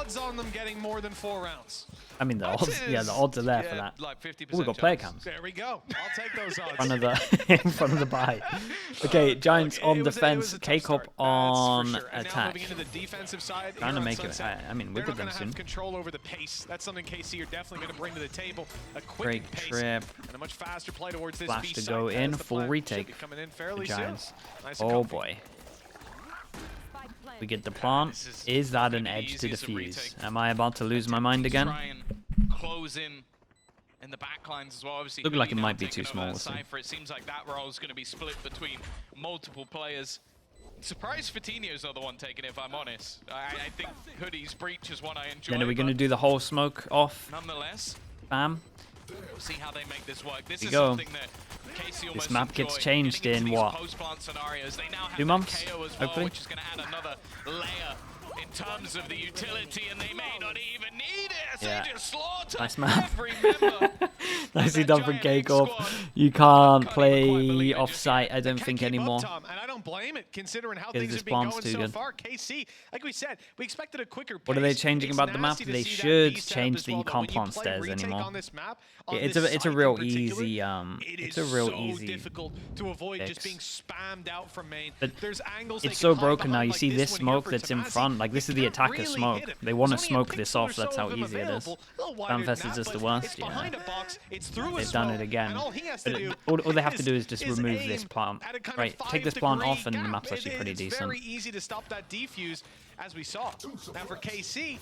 odds on them getting more than 4 rounds? I mean, the odds, yeah, the odds are there for that. Like 50% Oh, we got player cams. There we go. I'll take those odds. In front of the buy. Okay, Giants on defense, K-Cop on attack. Trying to make it. I mean, we're good them soon. Control over the pace. That's something KC are definitely going to bring to the table. A quick Break pace trip. And a much faster play towards this Flash B to go side. in, That's the full plan. retake. Should be coming in fairly The Giants. soon. Nice Oh and boy. We get the plant. Is that an edge to defuse? Am I about to lose my mind again? Close in the back lines as well. Obviously, Look like it might be too small. It seems like that role is going to be split between multiple players. Surprised Fatinho's not the one taking it, if I'm honest. I think Hoodie's breach is one I enjoy. Then are we going to do the whole smoke off? Nonetheless, Bam. we'll see how they make this work. This Here is we go. something that KC almost This map gets enjoy, changed getting into in these what? post-plant scenarios. They now have 2 months, KO as well, hopefully. which is going to add another layer in terms of the utility, and they may not even need it. So Yeah. they just slaughter Nice map. every member. Nicely that done from GiantX K-Corp. squad. You can't Can't play even quite believe it, off just- site, I don't Can't think keep up, anymore. Tom, and I don't blame it, considering how Because things this have been bomb's going too so good. far. KC, like we said, we expected a quicker pace. What are they changing It's about the map? nasty to They see that should B setup change as that well, you though. can't When you plant play stairs retake anymore. on this map, on It's this a site in real particular, easy it it's a real is easy so difficult to avoid just fix. being spammed out from main. But There's angles it's they so can hide broken now. behind, You like see this one here smoke for that's in Tamazi. front. Like, this is the Can't attacker really smoke. hit him. They want to There's only a smoke this pixel off. or so That's how of him easy it is. available. A little wider Sunfest than is that, just the but worst, it's yeah. behind a box, it's through a They've done smoke, it again. and all he has But to do all they have to do is just is remove aim this plant. at a kind of Right, take this plant 5-degree off and the gap. map's actually pretty It's decent. very easy to stop that defuse, as we saw. Now for KC,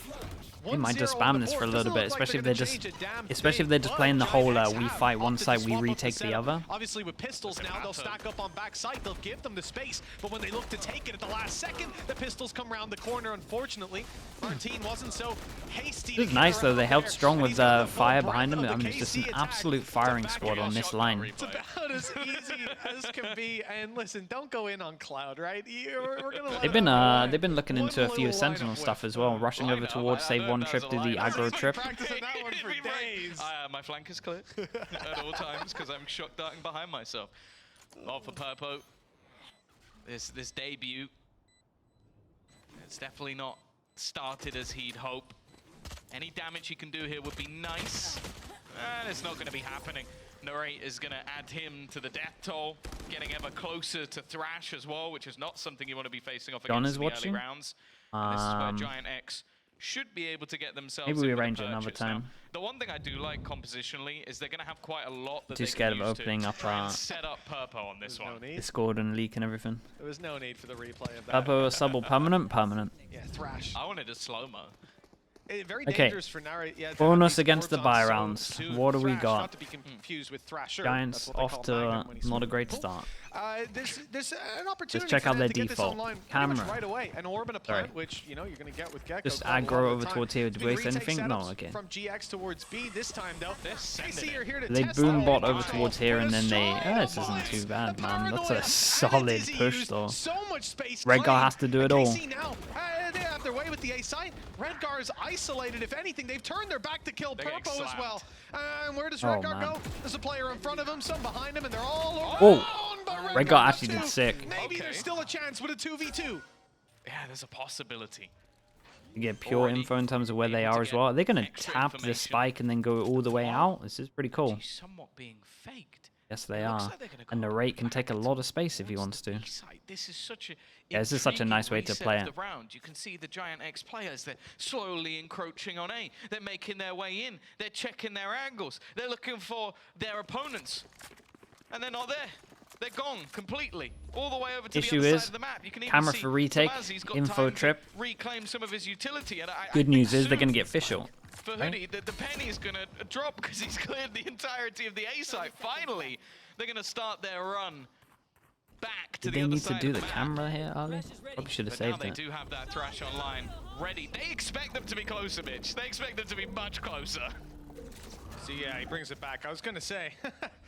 They might just 1-0 on spam the this for a board. little Doesn't bit, look like especially if they're they're gonna just, change a damn especially if thing, they're just but playing the whole GiantX we have fight one opted to side, we swap up the retake the setup. other. Obviously with pistols now, they'll stack up on backside, they'll give them the space, but when they look to take it at the last second, the pistols come around the corner, unfortunately. Martin wasn't so hasty. This is nice though, they held strong with fire behind them. I mean, it's just an absolute firing squad on this line. It's about as easy as can be, and listen, don't go in on Cloud, right? We're gonna let They've been looking into a few Sentinel stuff as well, rushing over towards save one trip, do the aggro trip. practicing that one for days. My flank is clear at all times because I'm shock darting behind myself. Oh, for Purpo. This debut, it's definitely not started as he'd hope. Any damage he can do here would be nice, and it's not going to be happening. Narrate is going to add him to the death toll, getting ever closer to Thrash as well, which is not something you want to be facing off John against is in the watching. early rounds. And this is where GiantX should be able to get themselves. Maybe we in with a arrange it another purchase. Now, time. the one thing I do like compositionally is they're going to have quite a lot that Too they scared can of use to opening up try and set up Purpo on this one. Discord and leak and everything. There was no need for the replay of that. Purple sub or permanent? Permanent. Yeah, Thrash. I wanted a slow-mo. Very Okay. dangerous for Nari. Yeah, Bonus these against the orbs buy on so rounds. soon. What do we Thrash, got? Not to be confused with Thrasher. Giants That's what they off call to Magnum when he's not a swimming great in the pool. start. There's an opportunity check for out them their to get this default online pretty camera. much right away. An orb and a plant, Sorry. which you know you're going to get with Gecko. Just quite a lot aggro of over the time. towards here. It's Do been we waste retake anything? No, setups okay. From GX towards B this time though. They're sending KC it. are here to They test boom that bot out. over towards here and then they... Shine this isn't bullets. too bad, The man. That's paranoia. a solid And it's push used though. So much space Redgar claimed. has to do it And all. KC now, they have their way with the A site. Redgar is isolated. If anything, they've turned their back to kill They're getting Purpo as well. slapped. And where does Oh, Redgar man. go? There's a player in front of him, some behind him, and they're all around. Whoa. But Redgar actually too. did sick. Maybe Okay. there's still a chance with a 2v2. Yeah, there's a possibility. You get pure Already info in terms of where they able to are as get well. Are they going to extra tap the information. spike and then go all the way out? This is pretty cool. She's somewhat being faked. Yes, they Looks are. like they're gonna And go the rate can back take a lot of space if he towards wants the to. B side. This is such a Yeah, this is such a nice way intriguing to play reset it. of the round. You can see the GiantX players, they're slowly encroaching on A. They're making their way in. They're checking their angles. They're looking for their opponents. And they're not there. They're gone completely. All the way over to Issue the other is, side of the map. You can even camera see for retake, Tamazi's got info time trip. to reclaim some of his utility. And Good news is they're assume going to get Fischl. for Hoodie, the penny is going to drop because he's cleared the entirety of the A site. Finally, they're going to start their run back to Did the they other need side to do of the map. camera here early? Probably should have But now saved they it. do have that Thrash online ready. They expect them to be closer, Mitch. They expect them to be much closer. So yeah, he brings it back. I was gonna say.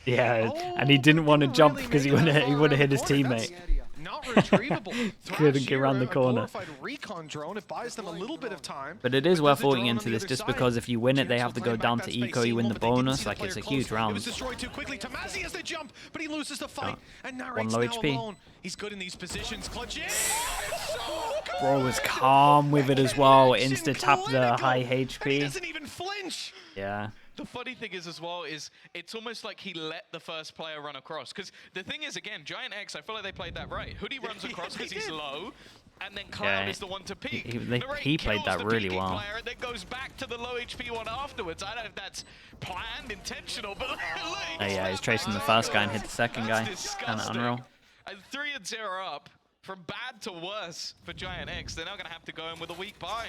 Yeah, and he didn't want to jump because he would have hit his teammate. Not retrievable. Couldn't get around the corner. A glorified recon drone. It buys them a little bit of time. But it is But worth there's a looking drone on into the this other just side. because if you win it, they GX have to will go claim down back to that space eco, you win the moment, but they didn't bonus. see the Like, it's a player huge close. It round. was destroyed too quickly. Tamazi has the jump, but he loses the fight. And One Narrate's low now HP. alone. He's good in these positions. Clutch in. So Bro was calm with it as well. Insta tap the high HP. He doesn't even flinch. Yeah. The funny thing is as well is it's almost like he let the first player run across. Because the thing is, again, GiantX, I feel like they played that right. Hoodie runs across because he's low, and then Cloud is the one to peek. He played that really well. Player and then goes back to the low HP one afterwards. I don't know if that's planned, intentional, but look, yeah, he's tracing the first guy and hit the second guy. Kind of unreal. And 3-0 up, from bad to worse for GiantX. They're now going to have to go in with a weak bye.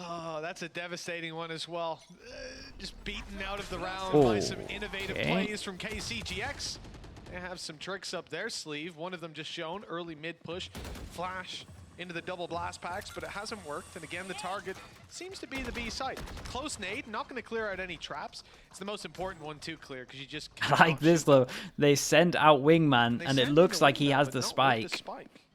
Oh, that's a devastating one as well. Just beaten out of the round by some innovative plays from KCGX. They have some tricks up their sleeve. One of them just shown, early mid-push, flash into the double blast packs, but it hasn't worked. And again, the target seems to be the B site. Close nade, not going to clear out any traps. It's the most important one to clear because you just I like this though. They send out Wingman, and it looks like he has the spike.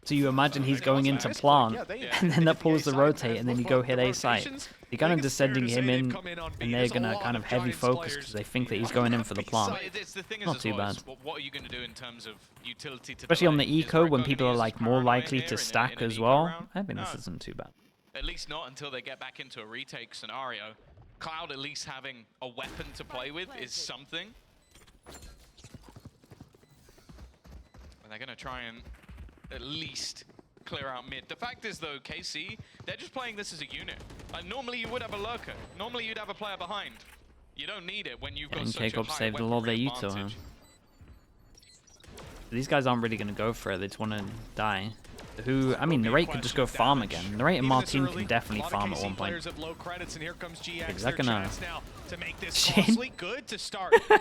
So you imagine he's going into plant, and then that pulls the rotate, and then you go hit A site. You're kind of just sending him in, and they're going to kind of heavy focus because they think that he's going in for the plant. Not too bad. What are you going to do in terms of utility to especially on the eco when people are like more likely to stack as well. I think this isn't too bad. At least not until they get back into a retake scenario. Cloud at least having a weapon to play with is something. And they're going to try and at least clear out mid. The fact is though, KC, they're just playing this as a unit. Like normally you would have a lurker. Normally you'd have a player behind. You don't need it when you've got such a high saved a lot of their weaponry util, huh? advantage. These guys aren't really going to go for it. They just want to die. I mean, Narrate could just go farm again. Narrate and Martin can definitely farm at one point. Is that gonna... Shin?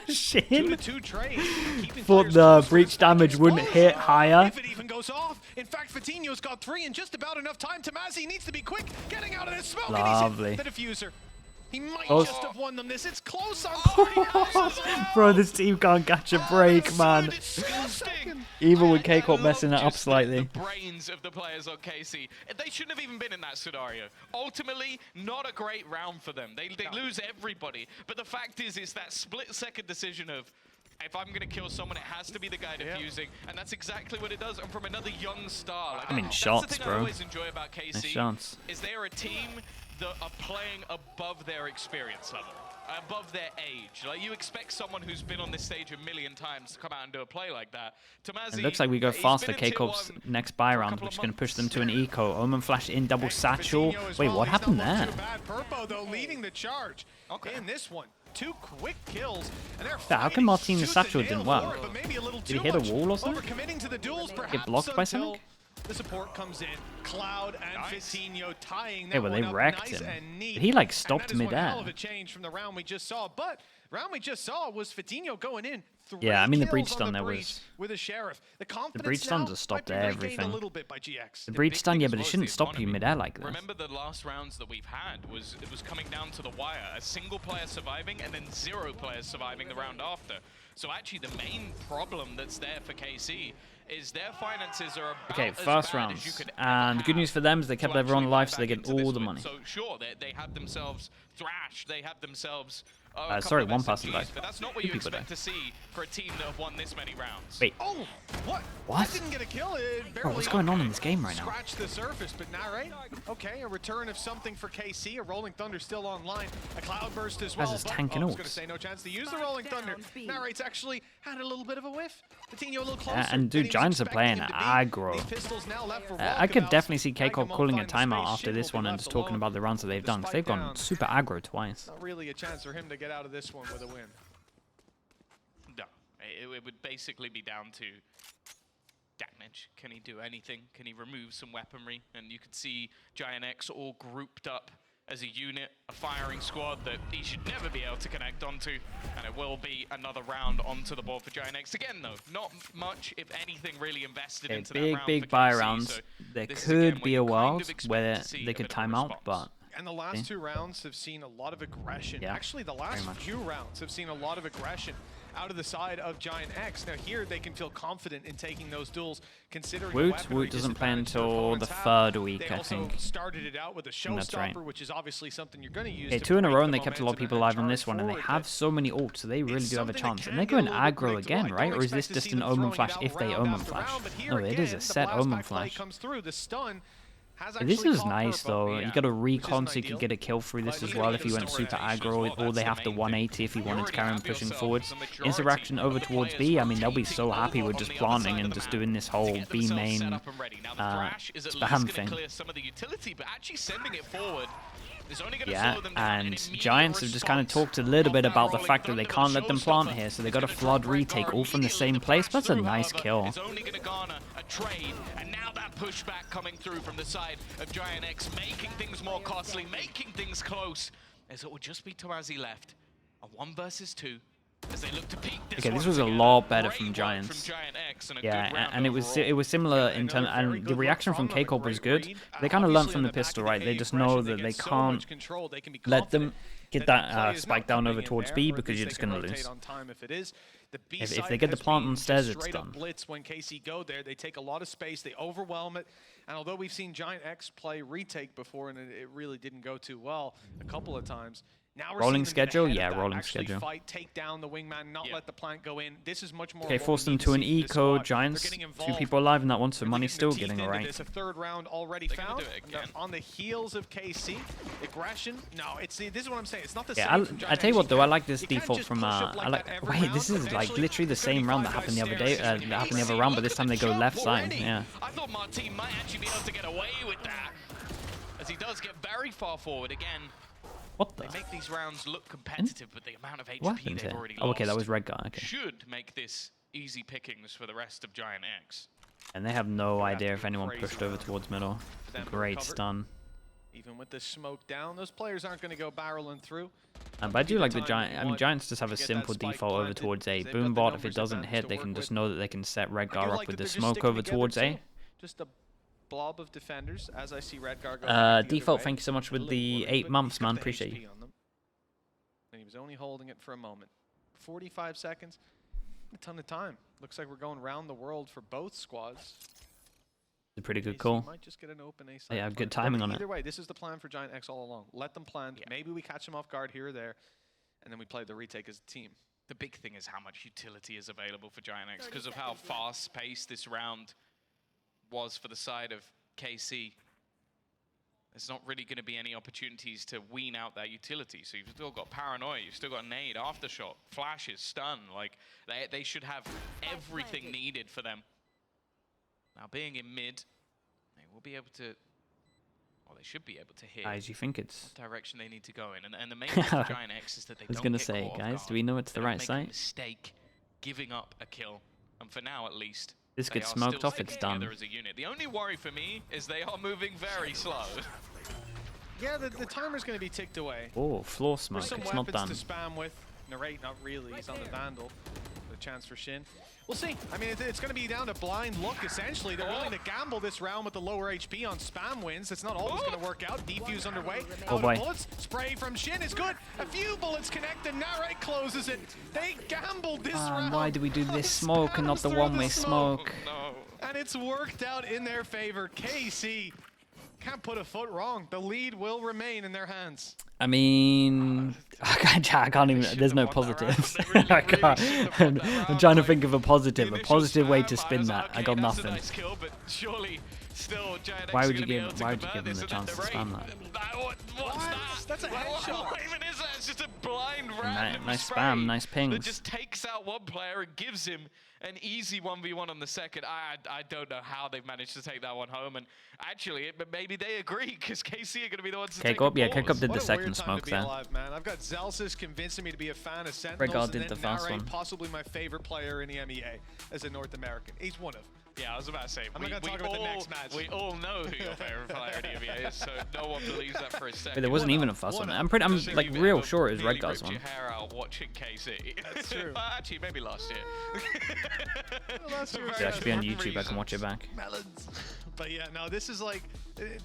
Shin? Thought the breach damage wouldn't hit higher. If it even goes off. In fact, Fatinho's got 3 in just about enough time. Tamazi needs to be quick, getting out of this smoke. Lovely. And he's hit the diffuser. He might just have won them this. It's close on Bro, this team can't catch a break, man. Even with K-Corp messing it up slightly. The brains of the players on KC. They shouldn't have even been in that scenario. Ultimately, not a great round for them. They lose everybody. But the fact is, it's that split-second decision of, if I'm going to kill someone, it has to be the guy defusing. And that's exactly what it does. And from another young star. Like, I mean, that's shots, the thing bro. I always enjoy about KC. Nice shots. Is they're a team that are playing above their experience level, above their age. Like, you expect someone who's been on this stage a million times to come out and do a play like that. Tamazi, it looks like we go fast for K-Corp's next buy round, which is going to push them to an eco. Omen flash in, double satchel. Wait, what happened there? Purpo, though, leading the charge in this one. 2 quick kills, and they're how come Martin the satchel didn't work? Did he hit a wall or something? Get blocked by something? The support comes in. Cloud and Fatinho tying that hey, well, they wrecked him. Did he like stopped mid-air? Hell of a change from the round we just saw, but round we just saw was Fatinho going in. Yeah, I mean the breach stun there was. With a sheriff. The breach stun just stopped everything. A little bit by GX. The breach stun, yeah, but it shouldn't stop you mid-air like this. Remember the last rounds that we've had it was coming down to the wire. A single player surviving and then 0 players surviving the round after. So actually the main problem that's there for KC is their finances are about first round. And the good news for them is they kept everyone alive, so they get all the money. So sure, they had themselves thrashed, they had themselves sorry, one person died. But that's not what you expect to see for a team that have won this many rounds. Wait. Oh, what? What? Didn't get a kill. Bro, what's going on in this game right now? Scratch the surface, but not right. Okay, a return of something for KC. A Rolling Thunder still online. A Cloudburst as well. As tanking I was going to say no chance to use the Rolling Thunder. Narrate's actually had a little bit of a whiff. Fatinho a little closer. And dude, Giants are playing aggro. I could definitely see K-Corp calling a timeout after this one and just talking about the runs that they've done, because they've gone super aggro twice. Not really a chance for him to get out of this one with a win. No, it would basically be down to damage. Can he do anything? Can he remove some weaponry? And you could see GiantX all grouped up as a unit, a firing squad that he should never be able to connect onto. And it will be another round onto the board for GiantX. Again, though, not much, if anything, really invested into that round. Big buy rounds. So there could be a world where they could time out, but... And the last 2 rounds have seen a lot of aggression. Yeah, actually, the last few rounds have seen a lot of aggression out of the side of GiantX. Now here, they can feel confident in taking those duels, considering Woot doesn't play until the 3rd week, I think. They started it out with a showstopper, which is obviously something you're going to use. 2 in a row, and they kept a lot of people alive on this one, and they have so many ults, so they really do have a chance. And they're going aggro again, right? Or is this just an Omen Flash if they Omen Flash? No, it is a set Omen Flash. Comes through. The stun This is nice though. You got a recon so you could get a kill through this as well if he went super aggro, or they have to 180 if he wanted to carry him pushing forwards. Interaction over towards B, I mean, they'll be so happy with just planting and just doing this whole B main spam thing. Yeah, and Giants have just kind of talked a little bit about the fact that they can't let them plant here, so they got a flood retake all from the same place. That's a nice kill. And now that pushback coming through from the side of GiantX, making things more costly, making things close, as it will just be Tarazi left. A 1 versus 2. As they look to peak this okay, this was a lot better from Giants. Yeah, and it was similar in terms, and the reaction from K-Corp was good. They kind of learned from the pistol, right? They just know that they can't let them get that spike down over towards B because you're just going to lose. If they get the plant on stairs, it's done. Blitz when KC go there, they take a lot of space, they overwhelm it, and although we've seen GiantX play retake before and it really didn't go too well a couple of times. Now we're rolling schedule, yeah, rolling schedule. Fight, take down the wingman, not let the plant go in. This is much more. Okay, force them to an eco. Giants, 2 people alive in that one, so money's still getting alright. It's a 3rd round already found. On the heels of KC, aggression. No, this is what I'm saying. It's not the same. Yeah, I tell you what though, I like this default from wait, this is like literally the same round that happened the other day. That happened the other round, but this time they go left side. Yeah. I thought Martin might actually be able to get away with that, as he does get very far forward again. What the? They make these rounds look competitive, but the amount of HP they've already lost. Oh, okay, that was red guy. Okay. Should make this easy pickings for the rest of GiantX. And they have no idea if anyone pushed over towards middle. Great stun. Even with the smoke down, those players aren't going to go barreling through. But I do like the Giant. I mean, Giants just have a simple default over towards A. Boombot, if it doesn't hit, they can just know that they can set Redgar up with the smoke over towards A. Just a blob of defenders, as I see Redgar go default, thank you so much with the 8 months, man. Appreciate you. And he was only holding it for a moment. 45 seconds, a ton of time. Looks like we're going around the world for both squads. It's a pretty good call. Might just get an open A yeah, good timing on it. Either way, this is the plan for GiantX all along. Let them plan. Maybe we catch them off guard here or there, and then we play the retake as a team. The big thing is how much utility is available for GiantX because of how fast-paced this round was for the side of KC. There's not really going to be any opportunities to wean out that utility. So you've still got Paranoia, you've still got Nade, Aftershock, Flashes, Stun. Like, they should have everything needed for them. Now, being in mid, they will be able to, well, they should be able to hit guys, you think it's what direction they need to go in. And the main thing for GiantX is that they don't get caught off guard. Do we know it's the right site? Mistake giving up a kill. And for now, at least, this gets smoked off, it's done. As a unit. The only worry for me is they are moving very slow. Yeah, the timer's going to be ticked away. Oh, floor smoke, it's not done. To spam with. Narrate, not really. He's on the Vandal. A chance for Shin. We'll see. I mean, it's going to be down to blind luck, essentially. They're willing to gamble this round with the lower HP on spam wins. It's not always going to work out. Defuse underway. Oh boy. Bullets. Spray from Shin is good. A few bullets connect and Narrate closes it. They gambled this round. Why do we do this smoke and not the one-way smoke? No. And it's worked out in their favor. KC can't put a foot wrong. The lead will remain in their hands. I mean, I can't even, there's no positives. I can't. I'm trying to think of a positive way to spin that. I got nothing. Why would you give them the chance to spam that? That's a headshot. What even is that? It's just a blind random nice spam, nice pings. That just takes out one player and gives him an easy 1v1 on the second. I don't know how they've managed to take that one home. And actually, maybe they agree because KC are going to be the ones to take the yeah, K-Corp did the second smoke there. Alive, man. I've got Zelsis convincing me to be a fan of Sentinels. Redgar did the first one. Possibly my favorite player in the EMEA as a North American. He's one of. Yeah, I was about to say, I'm not going to talk about the next match. We all know who your favorite player in the EMEA is, so no one believes that for a second. But there wasn't even a fuss on it. I'm like real sure it was Redgar's one. Your hair out watching KC. That's true. Actually, maybe last year. Yeah, it should be on YouTube. I can watch it back. Melons. But yeah, no, this is like,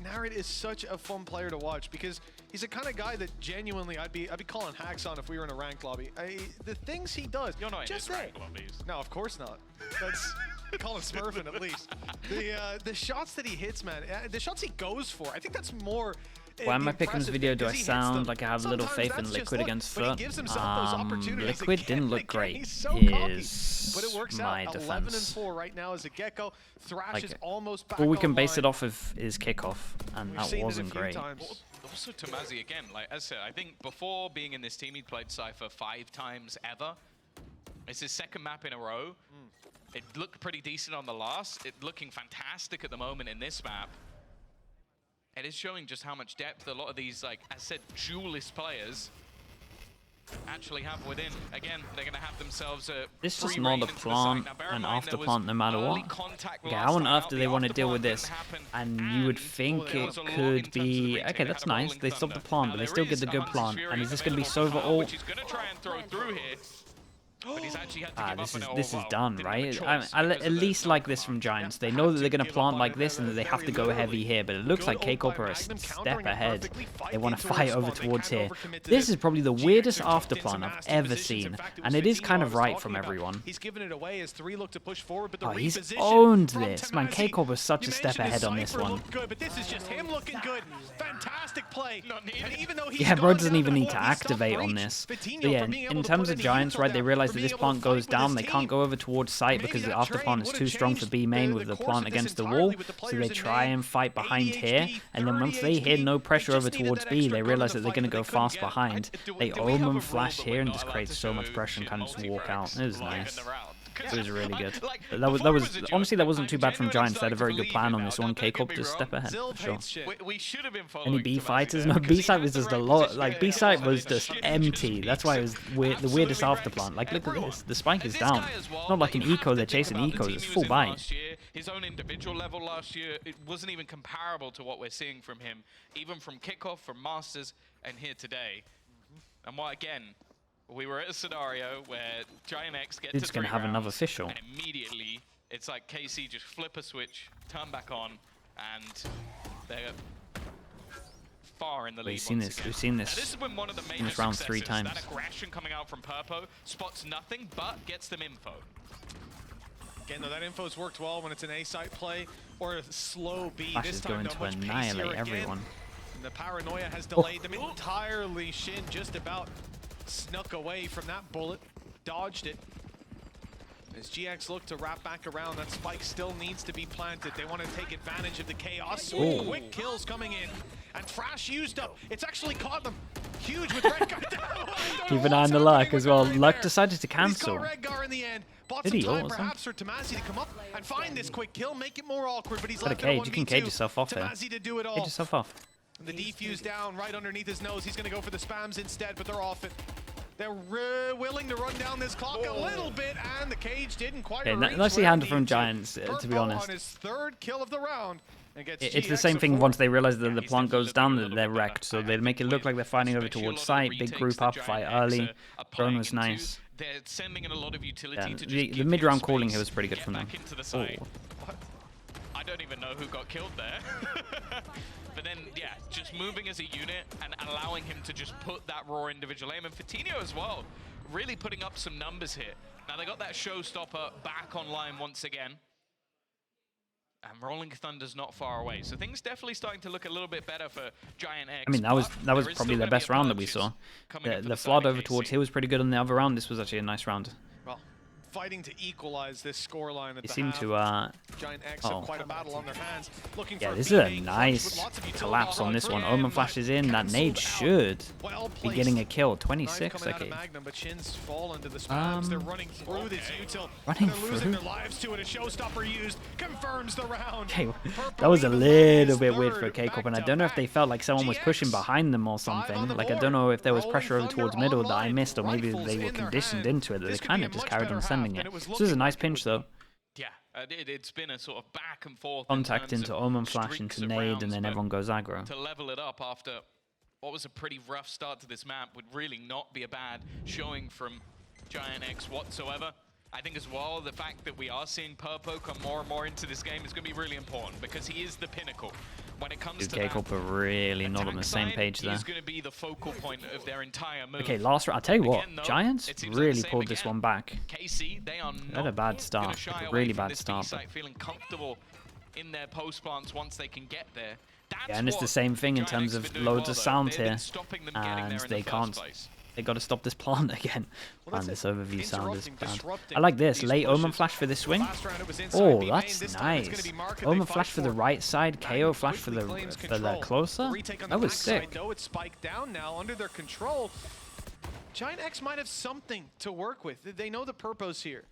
Narrate is such a fun player to watch because he's the kind of guy that genuinely I'd be calling hacks on if we were in a ranked lobby. The things he does. You're not just in ranked lobbies. No, of course not. That's call him Smurfing at least. The shots that he hits, man, the shots he goes for, I think that's more Why am I picking this video? Do I sound like I have little faith in Liquid against Foot? Liquid didn't look great, is my defense. Right now as a Gecko. Thrash Like, is almost back all we can base online. it off of is kickoff, and that wasn't great. Also, Tomazi again, like as I said, I think before being in this team, he played Cypher 5 times ever. It's his second map in a row. It looked pretty decent on the last. It's looking fantastic at the moment in this map. It is showing just how much depth a lot of these, like I said, duelist players actually have within. Again, they're going to have themselves a This is free not reign a into the plant site. Now, bear in and mind, after there plant was no matter early what. contact Okay, last how on time earth out. do The they want to after deal with plant this? didn't happen, And you would think there it was a lot in could terms of the be... retake. Okay, They that's had a nice. rolling They stopped the thunder. plant, Now, but they there still get is the a good Hunter's plant. Fury And is this going to be available Sova for Far, ult? which he's going to try and throw through here. But he's actually had to give up an This is done, didn't have a right? choice I because at of the least like knockback. this from Giants. They know that they're going to plant like this and that they have to go heavy here, but it looks like K-Corp are a step ahead. They want to fight over towards here. This is probably the weirdest after plant I've ever seen, and it is kind of right from everyone. He's given it away as 3 look to push forward, but the Oh, he's reposition owned from this. Man, Tomazi. K-Corp was such a You step mentioned ahead his on this Cypher one. looked good, but this is just him looking good. Fantastic play. And even though he's Yeah, bro gone doesn't down even the need to hole, he stopped activate on Breach. this. Vitinho But yeah, for being able in to terms put of in Giants, neutral right, they there, realize for that being this able to plant fight goes with his down. They can't team. go over towards site Maybe because the that after train plant is would too have strong for changed B main the with the course plant of this against the entirely wall. with the So they players in try main. and fight behind here, and then once they hear no pressure over towards B, they realize that they're going to go fast behind. They omen flash here and just create so much pressure and kind of just walk out. It was nice. It was really good. That was honestly, that wasn't too bad from Giants. They had a very good plan on this one. K-Corp just step ahead for sure. We should have been Any B fighters? No, B site was just a lot. Like B site was just empty. That's why it was the weirdest after plant. Like look at this. The spike is down. Not like an eco. They're chasing ecos. It's full bite. His own individual level last year, it wasn't even comparable to what we're seeing from him, even from kickoff, from Masters, and here today. And what again? We were at a scenario where GiantX gets It's to gonna 3 have another rounds, official. and immediately it's like KC just flip a switch, turn back on, and they're far in the lead. We've seen this. Again. We've seen Now, this this. has been one of the major This round 3 successes. times. That aggression coming out from Purpo spots nothing but gets them info. Again, though, that info's worked well when it's an A site play or a slow B. Flash This is time, going though, to much annihilate pacier everyone. again. And the paranoia has delayed them entirely. Shin just about snuck away from that bullet, dodged it. As GX look to wrap back around, that spike still needs to be planted. They want to take advantage of the chaos. Ooh. Quick kills coming in. And Thrash used up. It's actually caught them. Huge with Redgar down. Keep an eye on the luck as well. Luck decided to cancel. He's got Redgar in the end. Bought Did some he? time Awesome. perhaps for Tomazi to come up and find this quick kill, make it more awkward, but he's Got a left in cage. You can cage yourself off there. Tomazi to do it all. Cage yourself off. The defuse down right underneath his nose. He's going to go for the spams instead, but they're off it. They're willing to run down this clock a little bit, and the cage didn't quite reach nicely where handled it from needed to. Giants, to be Purpo honest. on his 3rd kill of the round. And gets It's the GX same a thing 4th. once they realize that the he's plant goes down, definitely that a they're little bit wrecked. So better they make it look like they're fighting over Especially a towards lot of site. the Big retakes group that up, fight GiantX early. are Drone was playing nice. into. They're sending in a lot of utility Yeah, to just the give mid-round him calling space here was pretty good to from get them. back into the site. Ooh. I don't even know who got killed there. But then, yeah, just moving as a unit and allowing him to just put that raw individual aim. And Vitinho as well, really putting up some numbers here. Now they got that showstopper back online once again. And Rolling Thunder's not far away. So things definitely starting to look a little bit better for GiantX. I mean, that was but probably there is still their gonna be best a round that we purchase saw. coming up for The side flood of over KC. towards here was pretty good on the other round. This was actually a nice round. Well, fighting to equalize this scoreline at They the seem half. to GiantX oh. have quite a battle on their hands. Looking Yeah, for this is a B-main clutch with nice lots of utility collapse on this one. Omen flashes in. That nade should be getting a kill. 26, okay. okay. Magnum, but Shin's fall into the spams. They're running through this util. Running They're losing through? their lives to it. A showstopper used confirms the round. Okay, Purpo that was a even little loses bit weird for third, K-Corp, and I back don't know to if they back. felt like someone was pushing GX, behind them or 5 on something. the Like, I board. don't know if there was Rolling pressure over Thunder towards middle that I online. missed, or maybe Rifles they were in their conditioned hand. into it, that they This could kind be of a just much carried better on half sending than it. it was This is a looking nice like it pinch, would though. Yeah, it's been a sort of back and forth. in Contact terms into of Omen flash streaks into of nade, rounds, and then but everyone goes aggro. to level it up after what was a pretty rough start to this map would really not be a bad showing from GiantX whatsoever. I think as well, the fact that we are seeing Purpo come more and more into this game is going to be really important because he is the pinnacle. When it comes to K-Corp are really not on the same side, page there. he's going to be the focal point of their entire move. Okay, last round. I'll tell you what, Again, though, Giants it seems like the really same pulled this again. one back. KC, they are had a not bad start, gonna shy like a away really from bad this start, B-site, feeling comfortable in their post plants once they can get there. Yeah, and it's the same thing in terms of loads of sound here, and they can't. They got to stop this plant again. And this overview sound is bad. I like this. Late Omen Flash for this swing. Oh, that's nice. Omen Flash for the right side. KO Flash for the closer. That was sick. It's spiked down now under their control. GiantX might have something to work with. They know the Purpo's here.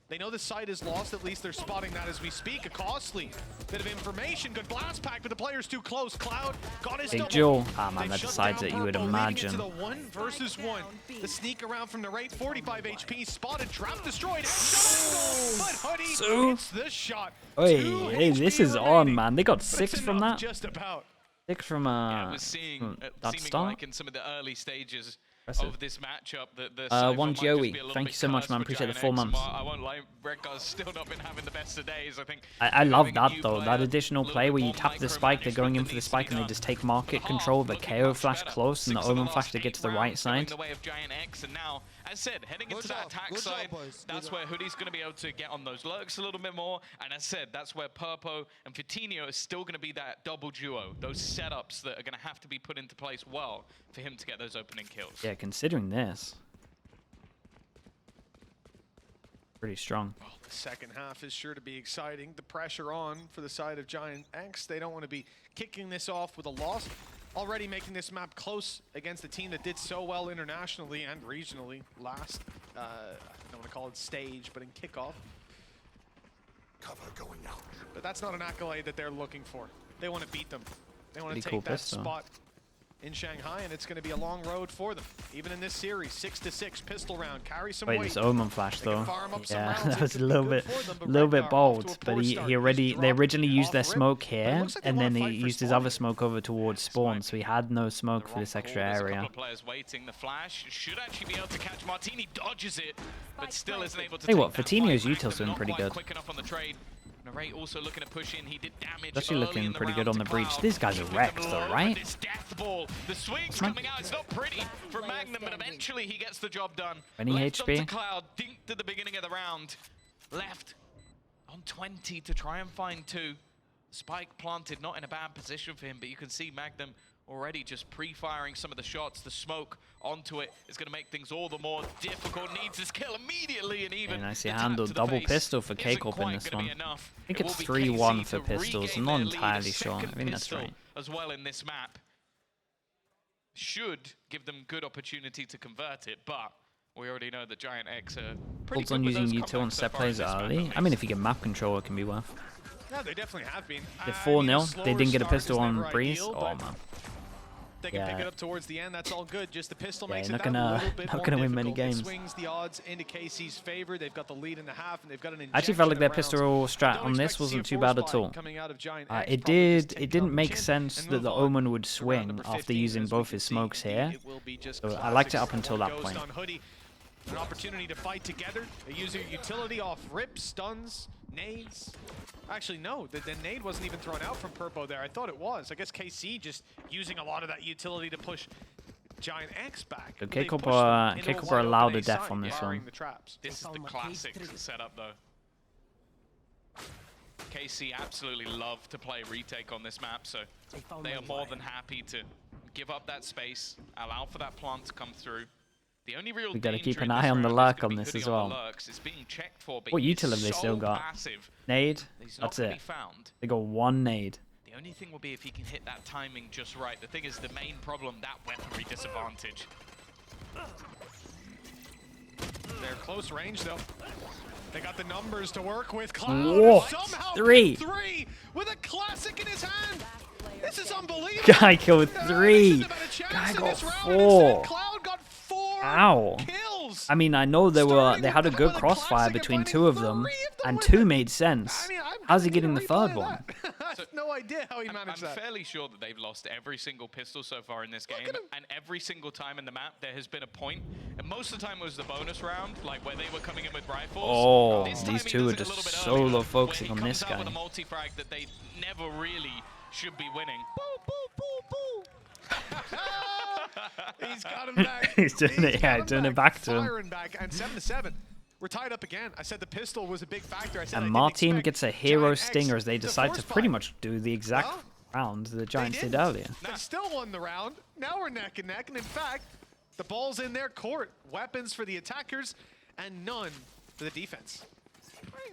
They know the site is lost, at least they're spotting that as we speak. A costly bit of information. Good blast pack, but the player's too close. Cloud got his Big Jewel. Ah, man, that decides it, you would imagine. Into the 1 versus 1. The sneak around from the right, 45 HP, spotted, trap destroyed. But Hoodie hits the shot. Hey, this is on, man. They got 6 from that. Just about. 6 from yeah, we're seeing that seeming start. like in some of the early stages of this matchup, one Joey. Thank you so much, man. Appreciate the 4 months. I won't lie, Redgar's still not been having the best of days. I think. I love that though. That additional play where you tap the spike, they're going in for the spike, and they just take market control. The KO Flash close and the Omen Flash to get to the right side. The way of GiantX, and now, as I said, heading into that attack side, that's where Hoodie's going to be able to get on those lurks a little bit more. And as I said, that's where Purpo and Vitinho is still going to be that double duo. Those setups that are going to have to be put into place well for him to get those opening kills. Yeah, considering this. Pretty strong. Well, the second half is sure to be exciting. The pressure on for the side of GiantX. They don't want to be kicking this off with a loss. Already making this map close against a team that did so well internationally and regionally last, I don't want to call it stage, but in kickoff. Cover going out. But that's not an accolade that they're looking for. They want to beat them. They want to take that spot in Shanghai, and it's going to be a long road for them. Even in this series, 6-6 pistol round, carry some weight. This Omen Flash though, yeah, that was a little bit bold. But they originally used their smoke here, and then he used his other smoke over towards spawn, so he had no smoke for this extra area. Players waiting. The flash should actually be able to catch. Martini dodges it, but still isn't able to. Hey, what? Vitinho's util's doing pretty good. Quick enough on the trade. Ray also looking to push in. He did damage. Actually looking pretty good on the breach. These guys are wrecked though, right? This death ball. The swing's coming out. It's not pretty for Magnum, but eventually he gets the job done. 20 HP. Cloud dinked at the beginning of the round. Left on 20 to try and find 2. Spike planted, not in a bad position for him, but you can see Magnum already just pre-firing some of the shots. The smoke onto it is going to make things all the more difficult. Needs his kill immediately, and even nicely handled. Double pistol for K-Corp in this one. I think it's 3-1 for pistols. I'm not entirely sure. I think that's right. As well in this map should give them good opportunity to convert it, but we already know that GiantX are pretty good on with using those util on set plays early. I mean, if you get map control, it can be worth. Yeah, they definitely have been. They're 4-0. They didn't get a pistol on Breeze. Oh man. They can pick it up towards the end. That's all good. Just the pistol makes it not that little bit gonna more win many difficult. games. It swings the odds into KC's favor. They've got the lead in the half, and they've got an injection. I actually felt like their pistol strat on this wasn't too bad at all. It didn't make sense that the Omen would swing after using both his smokes here. So I liked it up until that point. An opportunity to fight together. They use their utility off rips, stuns, nades. Actually, no, the nade wasn't even thrown out from Purpo there. I thought it was. I guess KC just using a lot of that utility to push GiantX back. So K-Corp are allowed a death on this one. This is the classic setup, though. KC absolutely love to play retake on this map, so they are more than happy to give up that space, allow for that plant to come through. The only real we gotta keep an eye on the lurk on this as well. What util have they still got? Nade? That's it. They got 1 nade. The only thing will be if he can hit that timing just right. The thing is, the main problem, that weaponry disadvantage. They're close range though. They got the numbers to work with. Whoa, somehow 3 with a classic in his hand. This is unbelievable. Guy killed 3. Guy got 4. Cloud got 4 Ow. kills. I mean, I know they had a good crossfire between 2 of them, and 2 made sense. How's he getting the 3rd one? I have no idea how he managed that. I'm fairly sure that they've lost every single pistol so far in this game, and every single time in the map there has been a point, and most of the time it was the bonus round, like where they were coming in with rifles. Oh, these 2 are just solo focusing on this guy. With a multi-frag that they never really should be winning. He's got him back. He's doing it, yeah, doing it back to him. Back, and 7-7. We're tied up again. I said the pistol was a big factor. I said and Martin gets a hero stinger as they decide to pretty much do the exact round the Giants did earlier. They still won the round. Now we're neck and neck, and in fact, the ball's in their court. Weapons for the attackers, and none for the defense.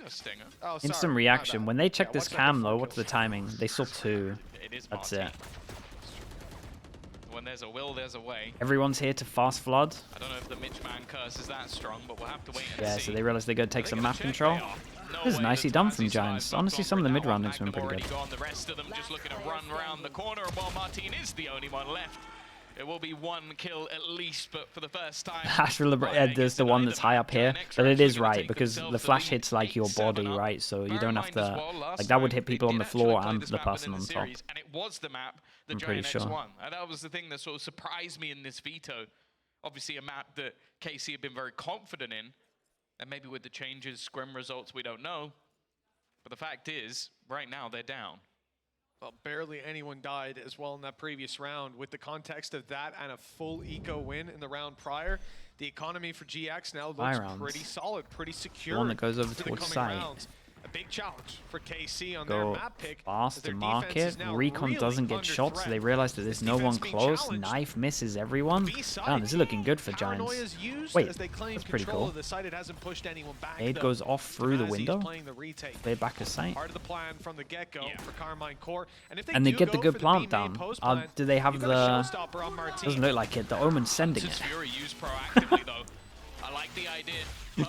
Stinger. Oh, Instant sorry. reaction. When they check this watch that cam before though, what's the kills. timing? They saw 2. It is That's Martin. it. When there's a will, there's a way. Everyone's here to fast flood. I don't know if the Mitchman curse is that strong, but we'll have to wait and Yeah, see. so they realize they're going to take some map control. This is nicely done from Giants. Honestly, some of the mid-rounding's been pretty good. The rest of them just looking to run around the corner, and while Martin is the only one left, it will be 1 kill at least, but for the first time. There's the one that's high up here, but it is right, because the flash hits like your body, right? So you don't have to, like that would hit people on the floor and the person on top. And it was the map that I'm pretty GiantX sure. won. And that was the thing that sort of surprised me in this veto. Obviously a map that KC had been very confident in, and maybe with the changes, scrim results, we don't know. But the fact is, right now they're down. Well, barely anyone died as well in that previous round. With the context of that and a full eco win in the round prior, the economy for GX now looks pretty solid, pretty secure. The one that goes over for towards the site. coming rounds. A big challenge for KC on their Go map pick. fast their to defense market. is now Recon really doesn't get under shots, so threat. they realize that there's no one close. Knife misses everyone. Damn, this is looking good for Giants. Wait, that's pretty cool. The site, it hasn't pushed anyone back, Nade goes off through the window. Play back to sight. Part of the plan from the get-go for Carmine Core. And if they, And they do get the go good for plant B main down. post plan, Do they have you've got the... a showstopper on Martin. Doesn't look like it. The Omen's sending it. Fury used proactively though. I like the idea.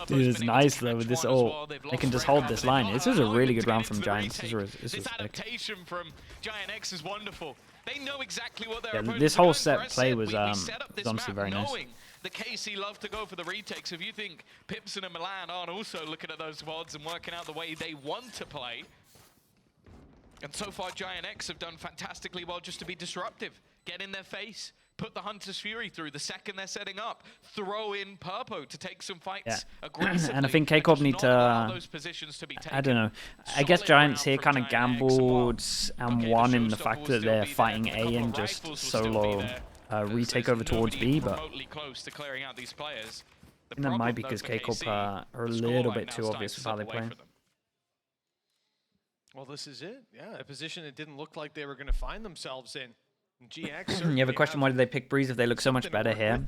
Dude, it's nice though with this ult. They can just hold this line. This was a really good round from Giants. This was sick. Adaptation from GiantX is wonderful. They know exactly what their opponents this are whole going set for. play was set up this honestly map very nice. knowing the KC love to go for the retakes. If you think Pipson and Milan aren't also looking at those VODs and working out the way they want to play, and so far GiantX have done fantastically well just to be disruptive, get in their face, put the Hunter's Fury through the second they're setting up, throw in Purpo to take some fights aggressively. And I think K-Corp need to, I don't know, I guess Giants here kind of gambled and won in the fact that they're fighting A and just solo retake over towards B, but I think that might be because K-Corp are a little bit too obvious with how they play. Well, this is it. Yeah, a position it didn't look like they were going to find themselves in. GX You have a question, why did they pick Breeze if they look so much better here?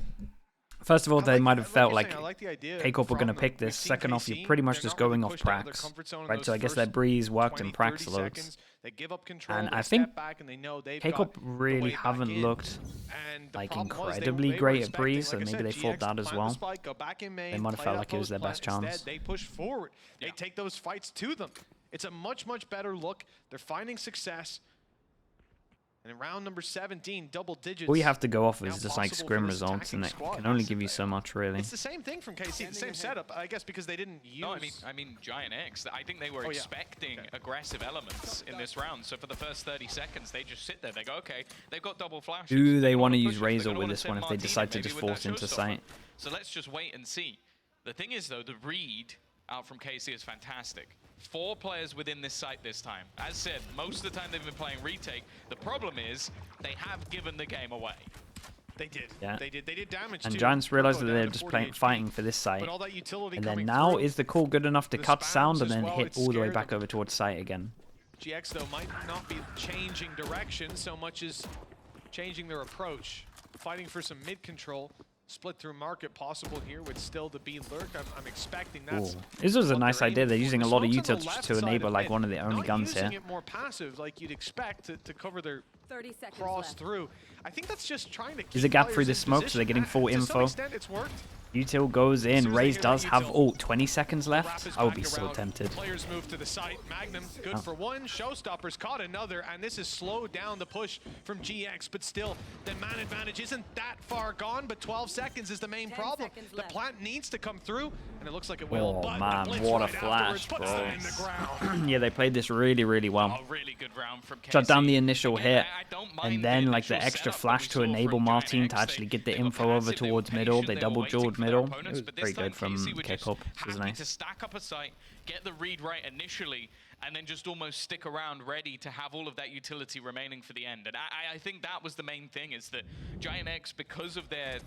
First of all, they might have felt like K-Corp were going to pick this. Second off, you're pretty much just going off Prax, right? So I guess that Breeze worked in Prax loads. And I think K-Corp really haven't looked like incredibly great at Breeze, so maybe they thought that as well. They might have felt like it was their best chance. They push forward. They take those fights to them. It's a much, much better look. They're finding success. And in round number 17, double digits. All you have to go off is just like scrim results, and it can only give you so much, really. It's the same thing from KC, the same setup, I guess, because they didn't use. No, I mean GiantX. I think they were expecting aggressive elements in this round. So for the first 30 seconds, they just sit there. They go, okay, they've got double flashes. Do they want to use Razor with this one if they decide to just force into sight? So let's just wait and see. The thing is, though, the read out from KC is fantastic. 4 players within this site this time. As said, most of the time they've been playing retake. The problem is they have given the game away. They did. Yeah. They did damage. And Giants realized that they're just fighting for this site. And then now is the call good enough to cut sound and then hit all the way back over towards site again? GX though might not be changing direction so much as changing their approach. Fighting for some mid control. Split through market possible here with still the B lurk. I'm expecting that. This was a nice idea. They're using a lot of utils to enable like one of the only guns here. It more passive like you'd expect to cover their cross through. I think that's just trying to keep There's a gap through the smoke, so they're getting full info. To some extent, it's worked. Util goes in. Raze does have ult. 20 seconds left. I would be so tempted. Players move to the site. Magnum good for one. Showstoppers caught another, and this has slowed down the push from GX. But still, the man advantage isn't that far gone. But 12 seconds is the main problem. The plant needs to come through, and it looks like it will. Oh man, what a flash, bro! Yeah, they played this really, really well. Really good round from KC. Shut down the initial hit, and then like the extra flash to enable Martin to actually get the info over towards middle. They double jeweled middle. It was very good from K-Pop. It was nice. To stack up a site, get the read right initially, and then just almost stick around ready to have all of that utility remaining for the end. And I think that was the main thing, is that GiantX, because of their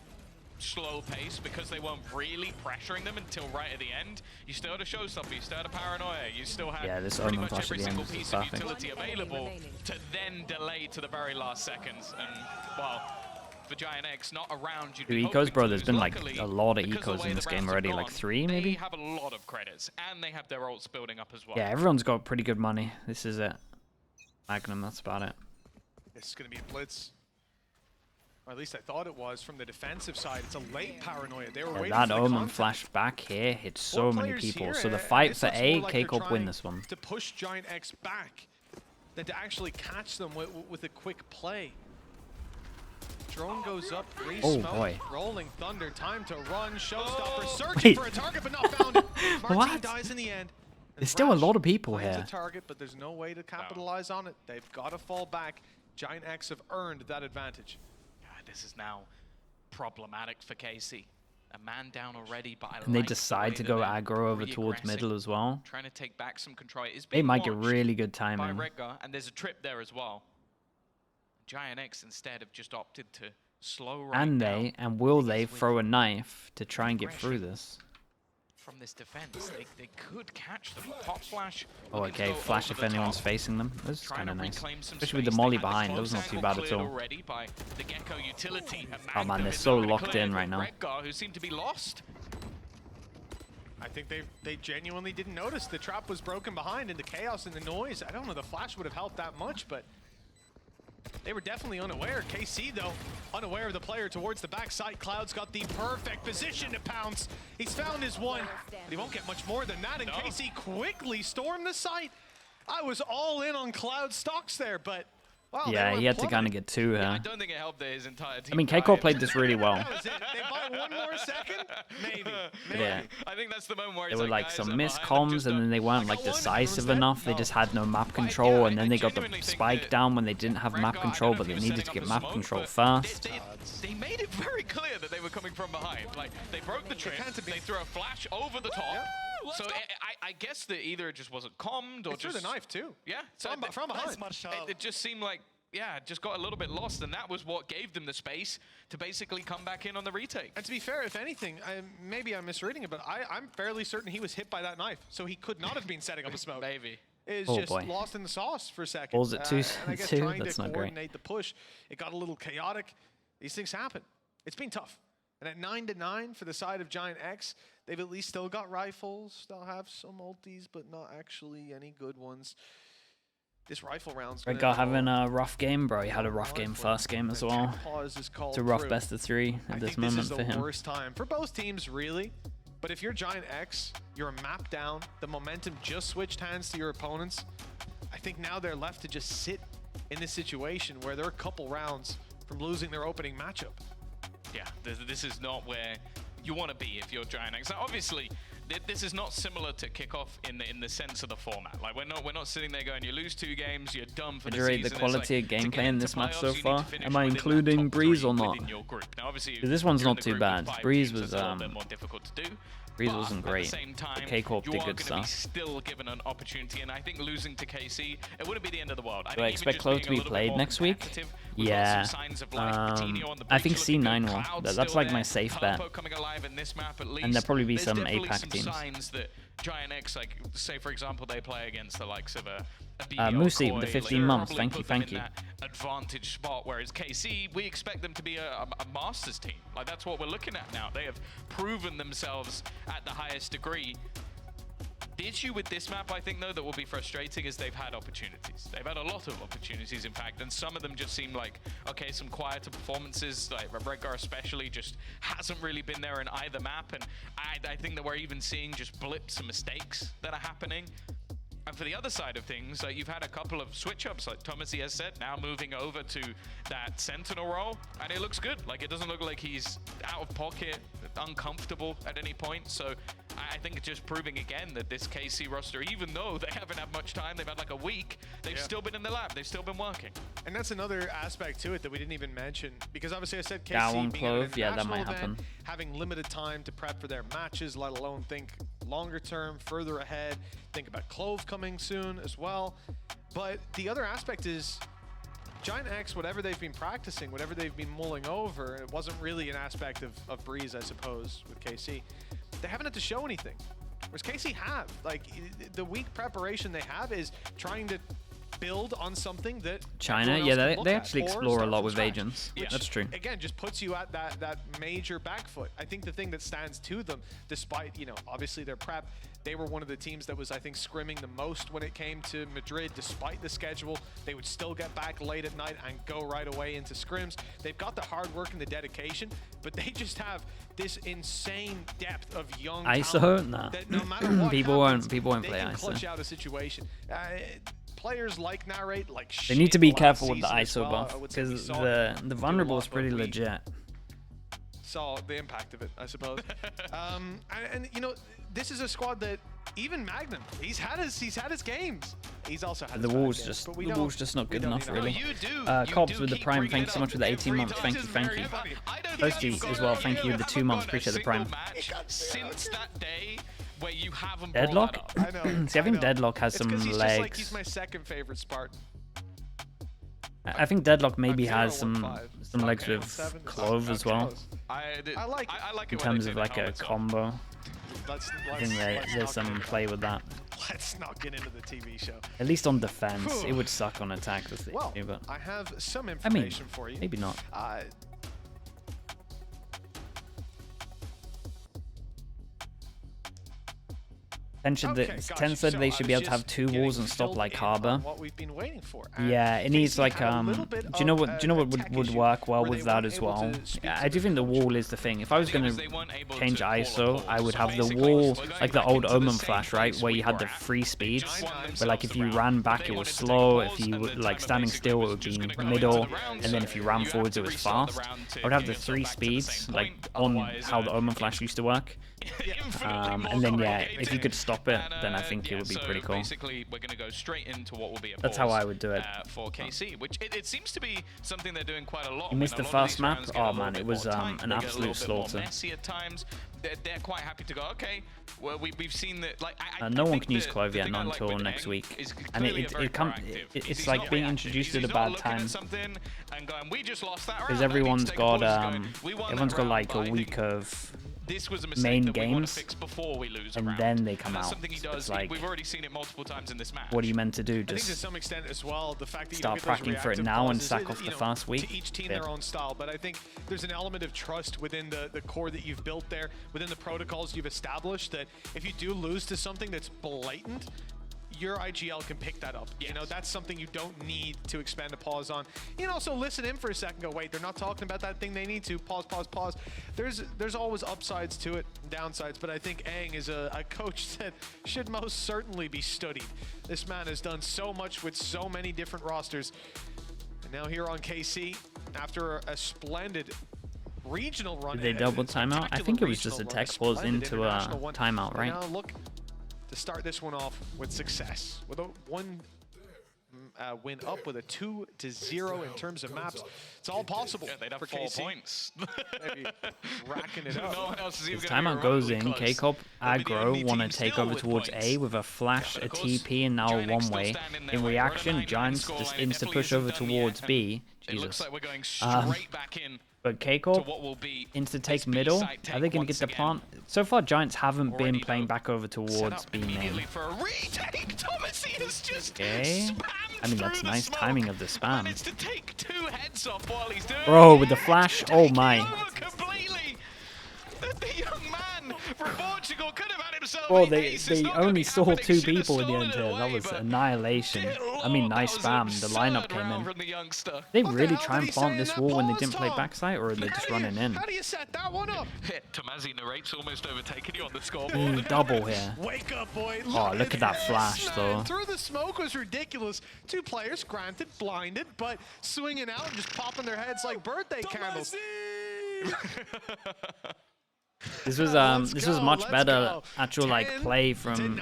slow pace because they weren't really pressuring them until right at the end. You still had a showstopper, you still had a paranoia, you still had this pretty Omen much flash every at the single end is piece of perfect. utility available to then delay to the very last seconds. And well, for GiantX, not around, you'd be ecos, bro. hoping to There's lose. been like Luckily, a lot of because ecos the way in this the game rounds have already, gone, like 3 maybe. They have a lot of credits, and they have their ults building up as well. Yeah, everyone's got pretty good money. This is it. Magnum, that's about it. This is going to be a blitz. Or at least I thought it was from the defensive side. It's a late paranoia. They were waiting That for the Omen contact. flash back here hits Four so many players people. here, So the and fight this for looks A, more like they're K-Corp win trying this one. to push GiantX back than to actually catch them with a quick play. Drone goes up, re-smoke, boy. rolling thunder, time to run, showstopper, searching Wait. for a target but not found it. Martin What? dies in the end. There's still a lot of people finds here. a target, but there's no way to capitalize on it. They've got to fall back. GiantX have earned that advantage. God, this is now problematic for KC. A man down already, but And they decide to go aggro over towards middle as well. Trying to take back some control. It's They being might get watched really good by timing. Redgar, and there's a trip there as well. GiantX instead have just opted to slow right And down. will they throw a knife to try and get through this? From this defense, they could catch them. Pop flash. Oh, looking to okay. go Flash over if the anyone's top. facing them. This is Trying kind of to nice. reclaim some Especially with the space. molly They had behind. That close was not too angle bad at cleared all. already by the Gecko utility. Oh, man, they're is so already locked cleared in right with now. Redgar, who seemed to be lost. I think they genuinely didn't notice the trap was broken behind, and the chaos and the noise. I don't know the flash would have helped that much, but they were definitely unaware. KC, though, unaware of the player towards the backside. Cloud's got the perfect position to pounce. He's found his one, but he won't get much more than that, and KC quickly stormed the site. I was all in on Cloud stocks there, but wow, Yeah, he had to kind of get 2 I here. don't think it helped that his entire team. I mean, died. K-Corp played this really well. That was it. They buy one more second? Maybe. Yeah. I think that's the moment where There he's were like guys, some I'm missed behind them, comms, just and then they weren't like got one, decisive everyone's enough. dead? They No. just had no map yeah, control, and I then they got the genuinely think spike that down when they didn't have map Redgar, I control, don't but know they if he was needed to setting get up a map smoke, control but first. They made it very clear that they were coming from behind. Like, they broke the trip, they threw a flash over the top. So I guess that either it just wasn't commed or They threw just... the knife, too. Yeah. From behind. It just seemed like, yeah, just got a little bit lost, and that was what gave them the space to basically come back in on the retake. And to be fair, if anything, maybe I'm misreading it, but I'm fairly certain he was hit by that knife, so he could not have been setting up a smoke. Maybe. Is Oh, just boy. lost in the sauce for a second. Balls at 2, and I guess 2? trying That's to not great. coordinate the push, it got a little chaotic. These things happen. It's been tough. And at 9-9 for the side of GiantX, they've at least still got rifles. They'll have some ultis, but not actually any good ones. This rifle round's gonna Redgar go having a rough game, bro. He had a long rough line game for first him. game as The well. tech pause is called It's a rough through. best of 3 I at this think moment this is for the him. worst time for both teams, really. But if you're GiantX, you're a map down. The momentum just switched hands to your opponents. I think now they're left to just sit in this situation where they're a couple rounds from losing their opening matchup. Yeah, this is not where you want to be if you're GiantX. Now, obviously, this is not similar to kickoff in the sense of the format. Like, we're not sitting there going, you lose 2 games, you're done for Would the you rate season. the quality It's of like, to gameplay get in into this match playoffs, so you need to far? finish Am I within that including top Breeze 3 or not? within your group. Now, obviously, This one's you're in not the too group bad. with 5 Breeze teams, was, so it's a little bit more difficult to do. Breeze But wasn't at great. the same time, K-Corp you did are good going to be stuff. still given an opportunity, and I think losing to KC, it wouldn't be the end of the world. Do I think even expect just Clove being to a be little bit played more next week? competitive, we've got Yeah. some signs of life. Patino on the I breach think looking C9 good. will. Cloud's That's still like my there. safe bet. Purpo coming alive in this map at least. And there'll probably be There's some definitely APAC some teams. signs that GiantX, like, say for example, they play against the likes of a Moosey with the 15 months. Thank you, thank you. That advantage spot, whereas KC, we expect them to be a Masters team. Like, that's what we're looking at now. They have proven themselves at the highest degree. The issue with this map, I think, though, that will be frustrating is they've had opportunities. They've had a lot of opportunities, in fact, and some of them just seem like, okay, some quieter performances, like Redgar especially, just hasn't really been there in either map, and I think that we're even seeing just blips and mistakes that are happening. And for the other side of things, you've had a couple of switch-ups, like Thomas has said, now moving over to that Sentinel role, and it looks good. Like, it doesn't look like he's out of pocket, uncomfortable at any point. So I think it's just proving again that this KC roster, even though they haven't had much time, they've had like a week, they've still been in the lab, they've still been working. And that's another aspect to it that we didn't even mention, because obviously I said KC Down being an Clove, yeah, that international might happen. event, having limited time to prep for their matches, let alone think longer term, further ahead, think about Clove coming soon as well. But the other aspect is GiantX, whatever they've been practicing, whatever they've been mulling over, it wasn't really an aspect of Breeze, I suppose, with KC. They haven't had to show anything. Whereas KC have. Like, the weak preparation they have is trying to build on something that China, yeah, they actually explore a lot with agents. Which, that's true. Again, just puts you at that major back foot. I think the thing that stands to them, despite, you know, obviously their prep, they were one of the teams that was, I think, scrimming the most when it came to Madrid. Despite the schedule, they would still get back late at night and go right away into scrims. They've got the hard work and the dedication, but they just have this insane depth of young ISO? Nah. That no matter what people won't they play can ISO. clutch out a situation. Players like Narrate, like They need to be shit careful with the last season ISO as well. buff I would say we because saw the them do a vulnerable lot, is pretty but we legit. saw the impact of it, I suppose. And you know, this is a squad that even Magnum, he's had his games. He's also had The his wall's bad just games, the but wall's just not good enough, you know. really. You Cobbs do with the keep Prime, bringing thanks it so much up for the 18 every months. time. Thank you, This is thank very you. funny. I don't think Toasty you've as got well, a thank you with the 2 months. single Appreciate the Prime. match since that day where you haven't Deadlock? brought that up. I know. See, I think Deadlock has It's some 'cause he's legs. just like he's my second favorite Spartan. I think Deadlock maybe has some 015. legs Okay, with 17. Clove as well I like it. I like in it when terms they of do the like a helmets on. combo. I think there's not some get play with that. Let's not get into the TV show. At least on defense, it would suck on attack this thing, Well, but I have some I mean, information for you. maybe not. Ten said they should be able to have 2 walls and stop like Harbor. What we've been waiting for. Yeah, it needs KC like had a little bit do you know what of a tech would issue work well where with they that weren't as able well? to speak Yeah, to I do the think the coach. wall is the thing. If I was gonna They weren't able change to call a ISO, call. I would So have the basically, wall we're going like the back old into the Omen same flash, right, place where we you had were the at. 3 speeds. Giant But like if you themselves ran around. back, They it was wanted to take slow. balls, If you and the like timer standing basically still, it was would just be gonna go middle, into the round, and then so if you ran you had forwards, to it was restart the fast. round to I would have get the yourself 3 back to the speeds, same like point. on Otherwise, how the Omen flash used to work. And then yeah, if you could stop it, then I think it would be so pretty cool. Basically, we're going to go straight into what will be a That's how pause, I would do it. For KC, which it seems to be something they're doing quite a lot. You missed when the a lot of first these map? rounds get a Oh, little man, bit it was, more tight, an they get a absolute little bit more slaughter. messy at times. They're quite happy to go. Okay, well we've seen that. Like No one think can use the Clove yet, thing I not like until with next Eng week. is And clearly a very proactive. it's He's like not being reactive. introduced He's at a not bad looking at time. something and going, we just lost that round. Because Let me everyone's take a pause. got He's going, "We won everyone's that got round, like but a I think week of this was a mistake main that we want games, to fix before we lose a and round." then they come That's out. something he It's does. like, We've already seen it multiple times in this match. what are you meant to do? I think to Just some extent as well, the fact that you start don't get those fracking for it reactive now and pauses, sack off the you know, first week? To each team Fair. their own style, but I think there's an element of trust within the core that you've built there, within the protocols you've established, that if you do lose to something that's blatant, your IGL can pick that up. Yes. You know, that's something you don't need to expend a pause on. You know, so listen in for a second, go, wait, they're not talking about that thing they need to. Pause, pause, pause. There's always upsides to it, downsides, but I think Aang is a coach that should most certainly be studied. This man has done so much with so many different rosters. And now here on KC, after a splendid regional run. Did they double timeout? I think it was just a spectacular tech pause splendid into a international one. timeout, And right? now look to start this one off with success. With a one win up with a 2-0 in terms of maps. It's all possible. Yeah, they'd have for 4 KC. points. Maybe racking it up. No one else is even As gonna be timeout goes in, remotely close. K-Cop They'll be the only aggro want to team take still over with towards points. A with a flash, But a of course, TP, and now a GiantX still one-way. standing their In way. reaction, We're at a 9-9 Giants scoreline. just It insta definitely push isn't over done towards yet, B. and It looks Jesus. like we're going straight back in But to K-Corp what will be insta take this B middle. site Are they take going to once get the again. plant? So far, Giants haven't been Already playing though, back over Set towards up B immediately main. for a retake. Thomas, he has just Okay. spammed I mean, that's through the nice smoke. timing of the spam. Managed to take 2 heads off while he's doing Bro, it. with the flash, oh my. Over completely. The young man from Portugal could have had himself Well, an they ace. It's not gonna only be saw happening. 2 Should have people in the stolen end it here. That away, was but annihilation. dear I mean, Lord, nice that was spam. The an lineup absurd came round in. from the youngster. They What the really hell try did and he plant say in this that wall when they pause, didn't play Tom? backside, or are they just running in? How do you set that one up? Tomazi narrates almost overtaken you on the scoreboard. Double here. Wake up, boy. Oh, look at that flash, man. though. Through the smoke was ridiculous. 2 players, granted, blinded, but swinging out and just popping their heads like birthday candles. This was much better actual like play from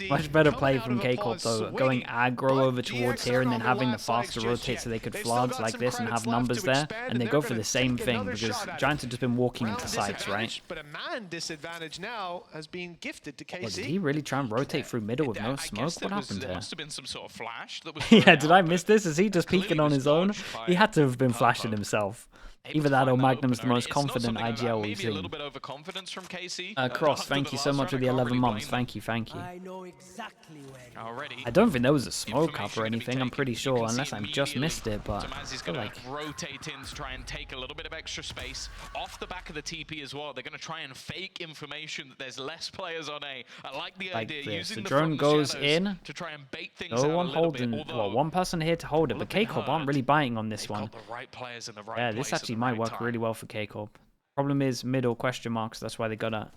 much better play from K-Corp though, going aggro over towards here and then having the faster rotate so they could floods like this and have numbers there, and they go for the same thing because Giants have just been walking into sites, right? But a man disadvantage now has been gifted to KC. Oh, did he really try and rotate through middle with no smoke? What happened there there? must have been some sort of flash that was Yeah, did I miss this? Is he just peeking on his own? He had to have been flashing himself. Either that or Magnum's the most confident IGL we've maybe a little seen. bit overconfidence from KC. Cross, thank you so much for the 11 months. Thank you. I know exactly where. Already. I don't think there was a smoke up or anything, I'm pretty sure, unless I've just missed it, but Tamazi's I feel going like... to rotate in to try and take a little bit of extra space off the back of the TP as well. They're going to try and fake information that there's less players on A. I like the idea, using the drone goes in, to try and bait things no out one a little holding, bit, well, one person here to hold it, but K-Corp aren't really biting on this one. got the right players in the right Yeah, this place at actually the might right work time. really well for K-Corp. Problem is middle question marks, that's why they gotta,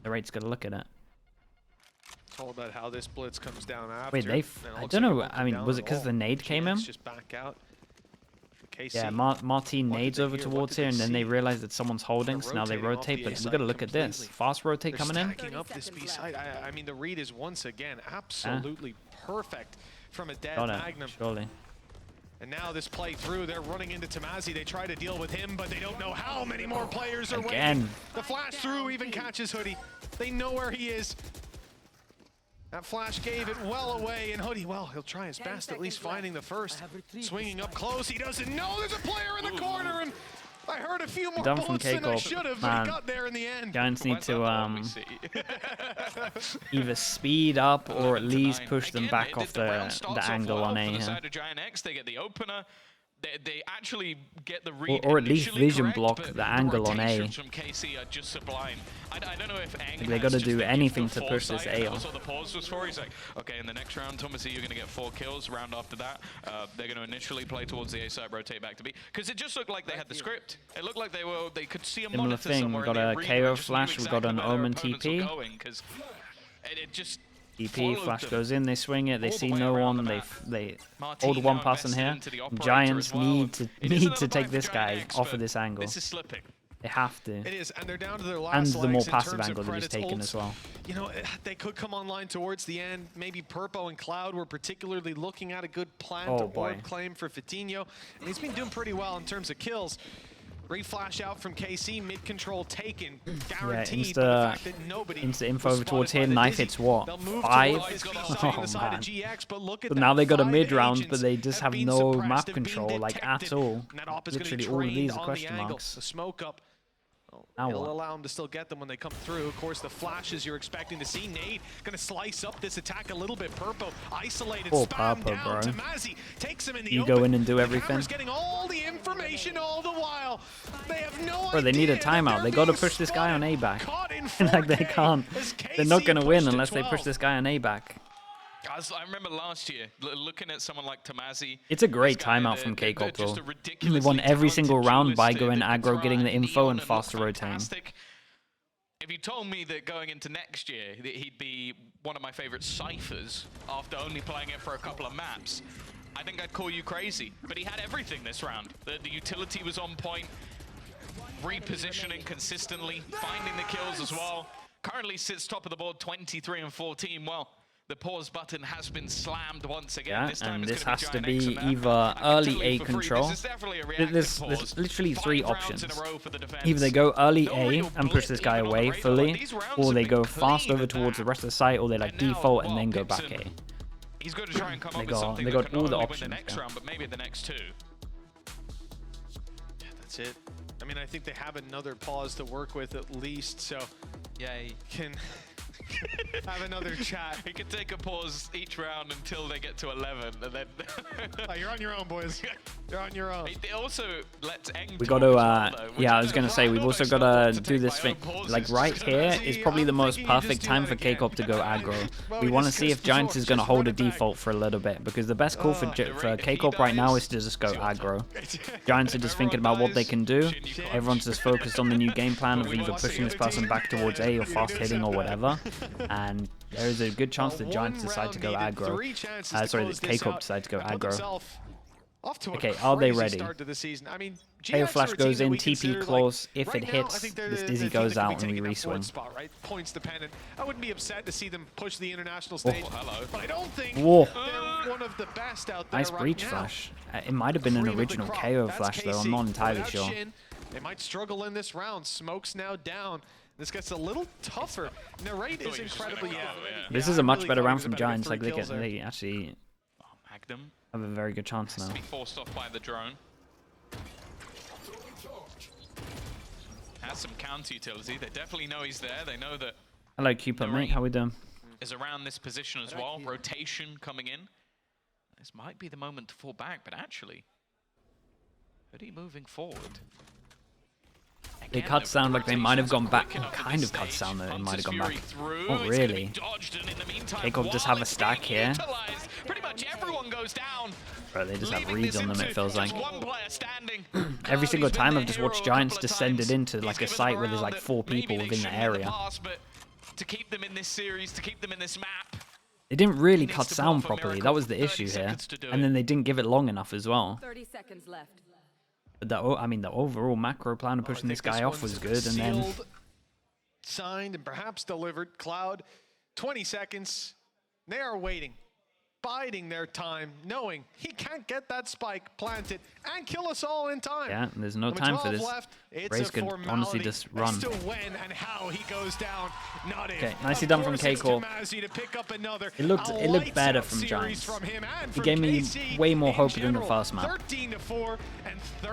the rate's gotta look at it. It's all about how this blitz comes down after. Wait, I don't know, I mean, was it because the nade came in? Just back out. KC. Yeah, Martin What did nades they over hear? What towards did here, they and then they see? realize that someone's holding, so now they rotating off rotate, the but A we side gotta look at this. completely. Fast rotate They're coming in. stacking up this B side. I mean, the read is once again absolutely perfect from a dead Got it, Magnum. surely. And now this play through, they're running into Tamazi. They try to deal with him, but they don't know how many more players are waiting. Again. The flash through even catches Hoodie. They know where he is. That flash gave it well away, and Hoodie, well, he'll try his best, at least finding the first. Swinging up close, he doesn't know there's a player in the corner, and I heard a few more Done from bullets than I K-Corp. should have, but Man. he got there in the end. Giants need Where's that one we to see? either speed up or at least 11-9. push them Again, back off round the starts off angle well on for A the here. side of GiantX. They get the opener. They actually get the read Or at least initially vision correct, block but the angle on A. rotations from KC are just sublime. I don't know if Aang They has gotta just do the gift anything of to push this foresight, A and on. that's what the pause was for. He's like, okay, in the next round, Thomas, you're gonna get 4 kills. Round after that, they're gonna initially play towards the A side, rotate back to B, because it just looked like they had the script. It looked like they could see a Similar monitor thing, somewhere. we got in a the arena KO and just knew flash, we got exactly an where their Omen opponents were TP. going, 'cause it just TP, followed flash them goes in, they swing it, they all the see way no around one, the they map. hold Martin one now person invested here. into the operator Giants as well, need and to it is need another to take fight this for guy GiantX, off of but this angle. This is slipping. They have to. It is, and they're down to their last And the more legs in passive terms of angle that he's credits. taken Ults, as well. You know, they could come online towards the end. Maybe Purpo and Cloud were particularly looking at a good plant Oh, or boy. orb claim for Vitinho. And he's been doing pretty well in terms of kills. Reflash out from KC, mid control taken, guaranteed. But the fact that nobody insta info was over towards spotted here. by the Knife Dizzy. hits what? They'll move 5? towards B side on Oh the side man. of GX, but look at So that, now they got a 5 mid round, agents but they just have been no suppressed, map have been control, like at detected. all. And that op is gonna be Literally all of trained these are on the question angle. marks. The smoke up. Now It'll what? allow them to still get them when they come through. Of course, the flashes you're expecting to see. Nade gonna slice up this attack a little bit. Purpo isolated, Poor spam Purpo, down. bro. Tamazi takes him in the You open. go in and do The everything. Hammer's getting all the information all the while. They have no Bro, they need a idea that timeout. they're They gotta being push this guy on A spotted. back. Caught in Like they 4K can't. as They're not KC gonna win pushed to unless they push 12. this guy on A back. I remember last year looking at someone like Tamazi. It's a great This guy, timeout they're- from they're K-Corp just though. a They ridiculously won every single talented round by duelist. going They could aggro, getting throw the out info neon and look faster rotating. fantastic. If you told me that going into next year that he'd be one of my favorite ciphers after only playing it for a couple of maps, I think I'd call you crazy. But he had everything this round. The utility was on point, repositioning consistently, finding the kills as well. Currently sits top of the board 23 and 14. Well, the pause button has been slammed once again. Yeah, this time and it's this gonna has to GiantX be and that. either I can early tell you A for free, control. This is definitely a reactive There's pause. literally 3 5 rounds options. in a row for the defense. Either they go early No A real and push this blip guy even on the away radar. fully, These rounds or have they been go clean fast over at towards the that. rest of the site, or they like And now, default and well, then go back Gibson, A. He's going to try and come They up with got- something they that got can all not the only win options, the next yeah. round, but maybe the next 2. Yeah, that's it. I mean, I think they have another pause to work with at least, so Yay. can have another chat. He can take a pause each round until they get to 11, and then... Oh, you're on your own, boys. You're on your own. It also lets Eng We talk got to, as well, though, which yeah, I is was gonna say, we've also got to do this thing. Like right here is probably the most perfect time for K-Corp to go aggro. We want to see if Giants is gonna hold a default for a little bit, because the best call for K-Corp right now is to just go aggro. Giants are just thinking about what they can do. Everyone's just focused on the new game plan of either pushing this person back towards A or fast hitting or whatever. And there is a good chance that Giants decide to go aggro. Sorry, that K-Corp decide to go aggro. Off to a Okay, are they crazy ready? start to the season. I mean, KO GiantX Flash are a team goes that in, we TP consider, close. like, If right it now, I hits, think they're this the Dizzy team goes that could be out and we taking that fourth reswim. spot, right? Points dependent. I wouldn't be upset to see them push the international stage, hello. but I don't think Whoa. they're one of the best out there Nice right breach now. flash. It might have been an Cream of the original crop. KO That's Flash, though. I'm KC. not entirely Without sure. Shin, they might struggle in this round. Smoke's now down. This gets a little tougher. Narrate is incredibly This is I a much really better thought he round was from about to get Giants. Like 3 kills there. they actually Oh, Magnum have a very good chance has now. to be forced off by the drone. Has some counter utility. They definitely know he's there. They know that Hello, Cupid, mate. How we doing? is around this position as well. Rotation coming in. This might be the moment to fall back, but actually, Hoodie moving forward. They cut sound like they might have gone back. Kind of cut sound that they might have gone back. Oh, really? Keiko just have a stack here. Pretty much everyone goes down. Bro, they just have reads on them, it feels like. One player standing. Every single Cloudy's time been I've just the hero watched a Giants couple of descended times. into He's like a given site them where there's around like 4 that maybe people they within the shouldn't in area. past, but to keep them in this series, to keep them in this map. They didn't really needs cut to sound pull off a properly. miracle. That was the 30 issue here. seconds to do And it. then they didn't give it long enough as well. 30 seconds left. But I mean, the overall macro plan of pushing this guy off was good, and then Sealed, signed, and perhaps delivered. Cloud, 20 seconds. They are waiting, biding their time, knowing he can't get that spike planted and kill us all in time. yeah, there's no With time for 12 this. left, it's Raze a could formality. honestly just run. As to when and how he goes down, not if. Okay, nicely Of done from course it's Keiko. Tomazi to pick up another. It looked lights better out from series Giants. from him and He from gave me KC way more in hope than the general. first map. 13-4 and 30.